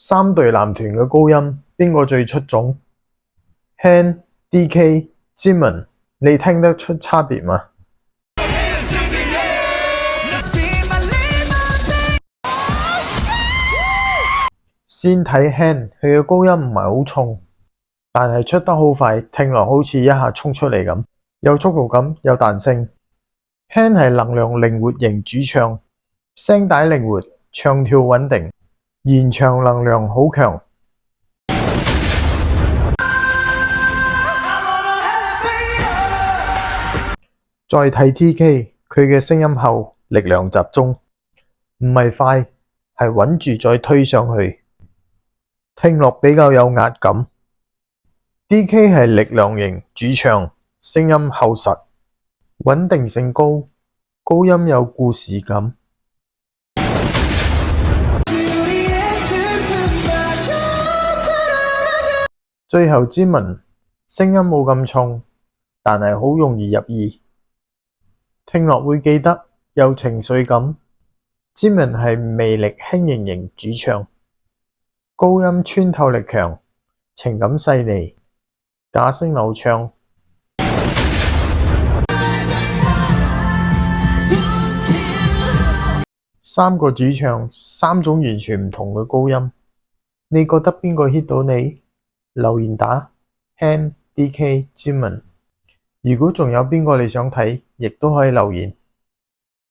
三隊男團嘅高音邊個最出眾 ？Han、DK、Jimin， 你聽得出差別嗎？先睇 Han， 佢嘅高音唔係好重，但係出得好快，聽落好似一下衝出嚟咁，有速度感，有彈性。Han 係能量靈活型主唱，聲帶靈活，唱跳穩定，現場能量好強。再睇 TK， 佢嘅聲音厚，力量集中，唔係快，係穩住再推上去，聽落比較有壓感。DK 係力量型主唱，聲音厚實，穩定性高，高音有故事感。最後Jimin，聲音冇咁重，但係好容易入耳，聽落會記得，有情緒感。Jimin係魅力輕盈型主唱，高音穿透力強，情感細膩，假聲流暢。三個主唱，三種完全唔同嘅高音，你覺得邊個 hit 到你？留言打 Han、DK、Jimin。如果仲有邊個你想睇，亦都可以留言。